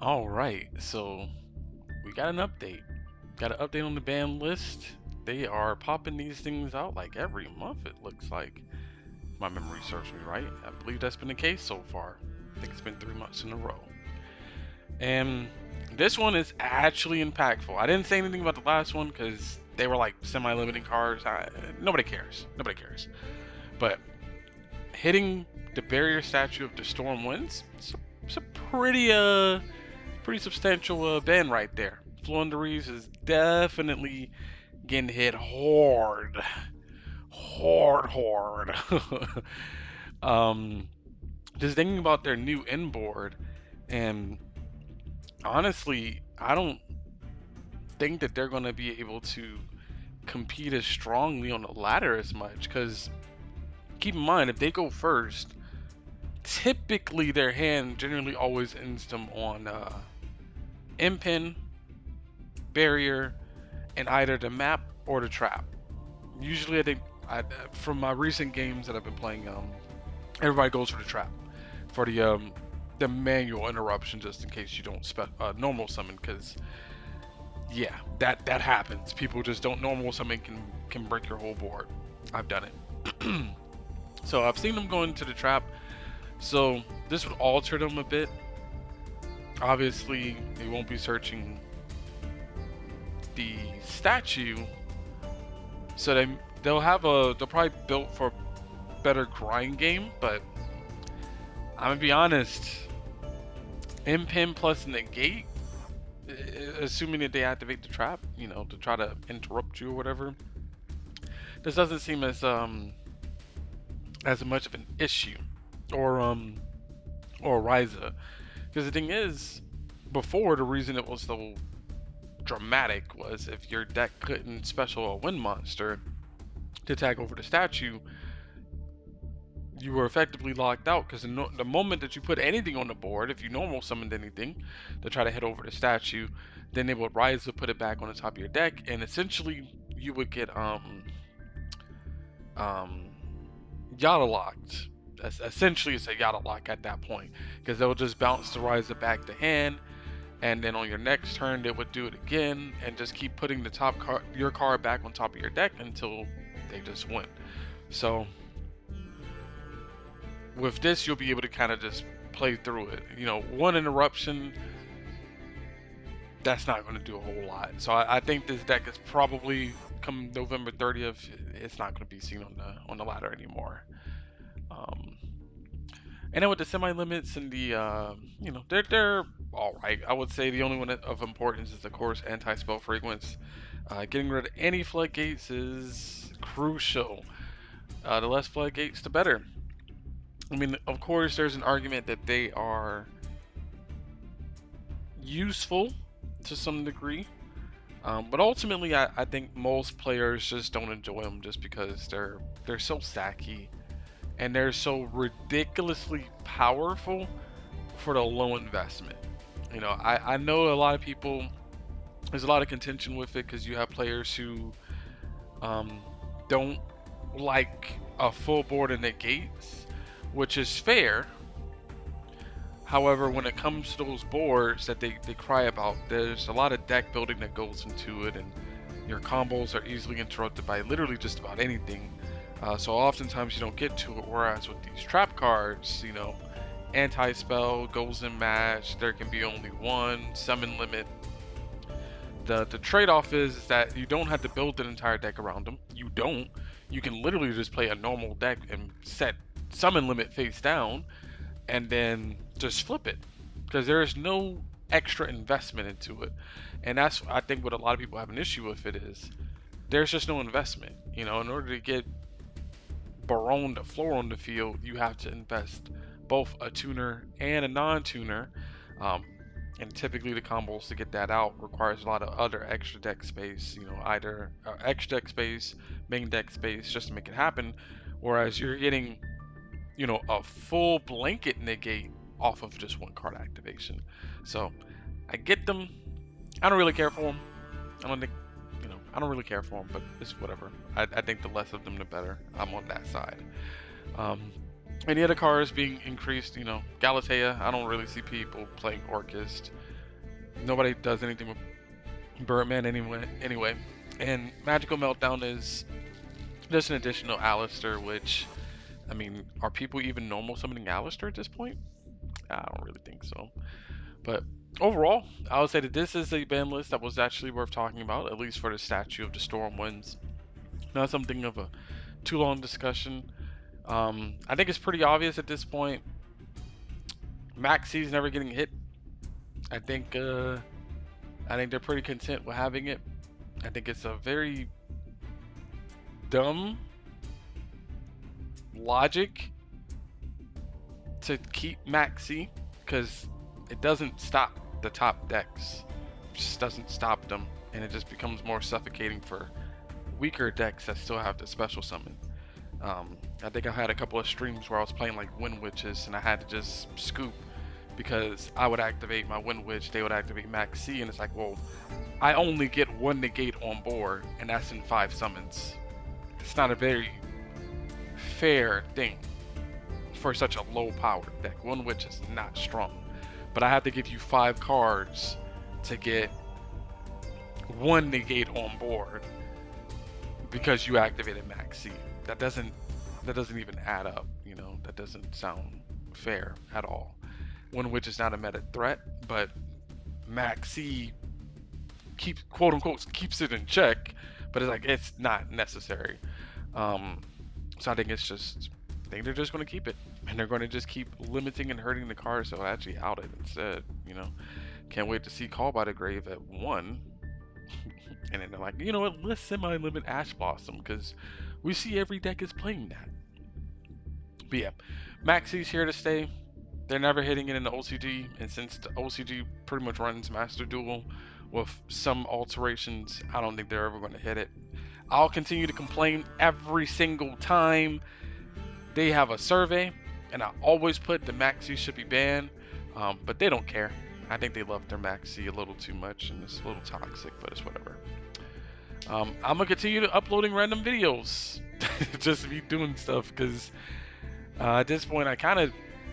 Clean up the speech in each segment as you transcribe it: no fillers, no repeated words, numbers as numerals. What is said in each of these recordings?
All right, so we got an update. Got an update on the ban list. They are popping these things out like every month, it looks like. If my memory serves me right. I believe that's been the case so far. I think it's been 3 months in a row. And this one is actually impactful. I didn't say anything about the last one because they were like semi-limiting cards. Nobody cares. Nobody cares. But hitting the barrier statue of the Storm Winds, it's a pretty substantial ban right there. Flunderies is definitely getting hit hard, hard. um, just thinking about their new inboard, and honestly, I don't think that they're going to be able to compete as strongly on the ladder as much. Because keep in mind, if they go first, typically their hand generally always ends them on impin, barrier, and either the map or the trap. Usually, I think from my recent games that I've been playing, everybody goes for the trap for the manual interruption, just in case you don't normal summon. Because yeah, that happens. People just don't normal summon can break your whole board. I've done it. So I've seen them go into the trap. So this would alter them a bit. Obviously, they won't be searching the statue, so they'll probably built for better grind game. But I'm gonna be honest, impin plus negate, assuming that they activate the trap, to try to interrupt you or whatever, this doesn't seem as much of an issue, or Ryza, because the thing is, before, the reason it was so dramatic was if your deck couldn't special a wind monster to tag over the statue, you were effectively locked out. Because the moment that you put anything on the board, if you normal summoned anything to try to hit over the statue, then they would rise to put it back on the top of your deck, and essentially you would get um Yada locked. Essentially, it's a Yada lock at that point, because they'll just bounce the riser back to hand, and then on your next turn they would do it again, and just keep putting your card back on top of your deck until they just win. So with this, you'll be able to kind of just play through it. One interruption, that's not going to do a whole lot. So I think this deck is probably, come November 30th, it's not going to be seen on the ladder anymore. Um, and then with the semi limits and they're all right. I would say the only one of importance is, of course, anti spell frequency. Getting rid of any floodgates is crucial. The less floodgates, the better. I mean, of course, there's an argument that they are useful to some degree, but ultimately, I think most players just don't enjoy them just because they're so sacky and they're so ridiculously powerful for the low investment. I know a lot of people. There's a lot of contention with it because you have players who don't like a full board of negates, which is fair. However, when it comes to those boards that they cry about, there's a lot of deck building that goes into it, and your combos are easily interrupted by literally just about anything. So oftentimes you don't get to it, whereas with these trap cards, anti-spell, goes in match, there can be only one, summon limit. The trade-off is that you don't have to build an entire deck around them. You don't. You can literally just play a normal deck and set summon limit face down, and then just flip it, because there is no extra investment into it. And that's, I think, what a lot of people have an issue with it is there's just no investment. In order to get Baron to floor on the field, you have to invest both a tuner and a non-tuner. And typically the combos to get that out requires a lot of other extra deck space, either extra deck space, main deck space, just to make it happen. Whereas you're getting, a full blanket negate off of just one card activation. So I get them. I don't really care for them. I don't think, I don't really care for them, but it's whatever. I think the less of them, the better. I'm on that side. Any other cards being increased, Galatea, I don't really see people playing Orchist. Nobody does anything with Birdman anyway. And Magical Meltdown is just an additional Alistair, which, I mean, are people even normal summoning Alistair at this point? I don't really think so. But overall, I would say that this is a ban list that was actually worth talking about, at least for the Statue of the Storm Winds. Not something of a too long discussion. I think it's pretty obvious at this point. Maxi's never getting hit. I think they're pretty content with having it. I think it's a very dumb logic to keep Maxi because it doesn't stop the top decks. It just doesn't stop them, and it just becomes more suffocating for weaker decks that still have the special summon. I think I had a couple of streams where I was playing like Wind Witches, and I had to just scoop because I would activate my Wind Witch, they would activate Maxi, and it's like, well, I only get one negate on board, and that's in 5 summons. It's not a very fair thing for such a low powered deck. One Witch is not strong, but I have to give you 5 cards to get one negate on board because you activated Maxi. That doesn't even add up. You know, that doesn't sound fair at all. One Witch is not a meta threat, but Maxi keeps, quote unquote, keeps it in check, but it's like it's not necessary. So I think they're just going to keep it, and they're going to just keep limiting and hurting the cards, so actually out it instead. You know, can't wait to see Call by the Grave at 1, and then they're like, you know what, let's semi-limit Ash Blossom because we see every deck is playing that. But yeah, Maxi's here to stay. They're never hitting it in the OCG, and since the OCG pretty much runs Master Duel with some alterations, I don't think they're ever going to hit it. I'll continue to complain every single time they have a survey, and I always put the Maxi should be banned, but they don't care. I think they love their Maxi a little too much, and it's a little toxic, but it's whatever. I'm gonna continue to uploading random videos, just to be doing stuff, because at this point I kind of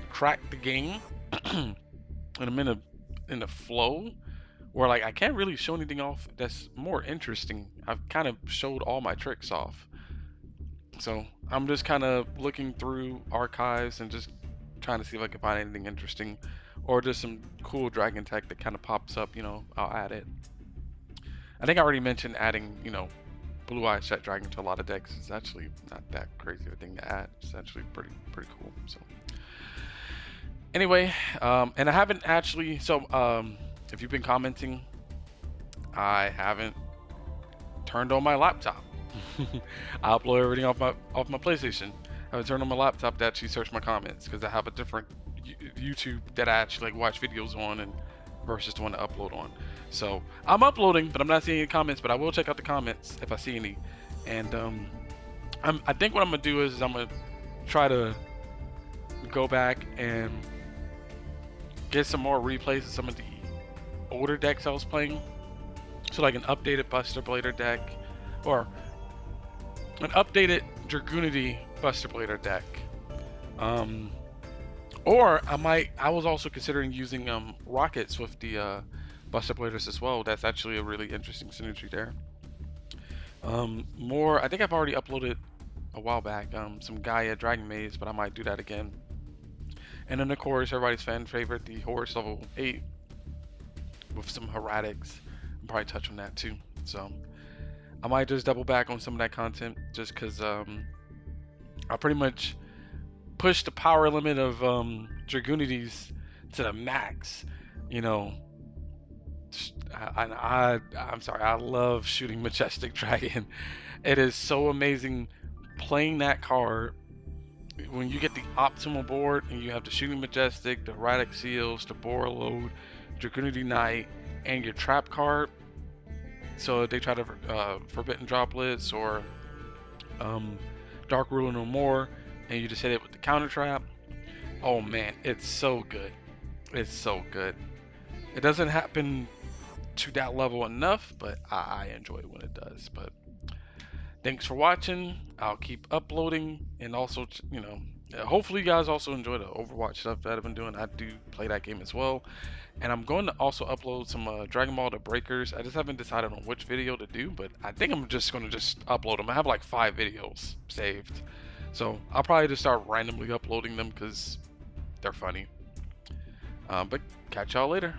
cracked the game, and I'm in a flow where like I can't really show anything off that's more interesting. I've kind of showed all my tricks off. So I'm just kind of looking through archives and just trying to see if I can find anything interesting or just some cool dragon tech that kind of pops up, you know, I'll add it. I think I already mentioned adding, you know, Blue Eye Set Dragon to a lot of decks. It's actually not that crazy of a thing to add. It's actually pretty cool. So anyway, and I haven't actually, if you've been commenting, I haven't turned on my laptop. I upload everything off my PlayStation. I haven't turned on my laptop to actually search my comments because I have a different YouTube that I actually like watch videos on and versus the one to upload on. So I'm uploading, but I'm not seeing any comments. But I will check out the comments if I see any. And I think what I'm gonna do is I'm gonna try to go back and get some more replays of some of the older decks I was playing. So like an updated Buster Blader deck, or an updated Dragoonity Buster Blader deck. Or I was also considering using rockets with the Buster Bladers as well. That's actually a really interesting synergy there. I think I've already uploaded a while back some Gaia Dragon Maze, but I might do that again. And then of course everybody's fan favorite, the Horus level 8 with some Heretics. I'll probably touch on that too. So I might just double back on some of that content just because I pretty much pushed the power limit of Dragoonities to the max. You know, I'm sorry, I love shooting Majestic Dragon. It is so amazing playing that card when you get the optimal board and you have the Shooting Majestic, the Erratic Seals, the Bora Load, Dragoonity Knight, and your trap card. So they try to Forbidden Droplets or Dark Ruler No More, and you just hit it with the counter trap. Oh man, it's so good. It's so good. It doesn't happen to that level enough, but I enjoy it when it does. But thanks for watching. I'll keep uploading, and also, you know, hopefully you guys also enjoy the Overwatch stuff that I've been doing. I do play that game as well. And I'm going to also upload some Dragon Ball The Breakers. I just haven't decided on which video to do, but I think I'm just going to just upload them. I have like 5 videos saved. So I'll probably just start randomly uploading them because they're funny. But catch y'all later.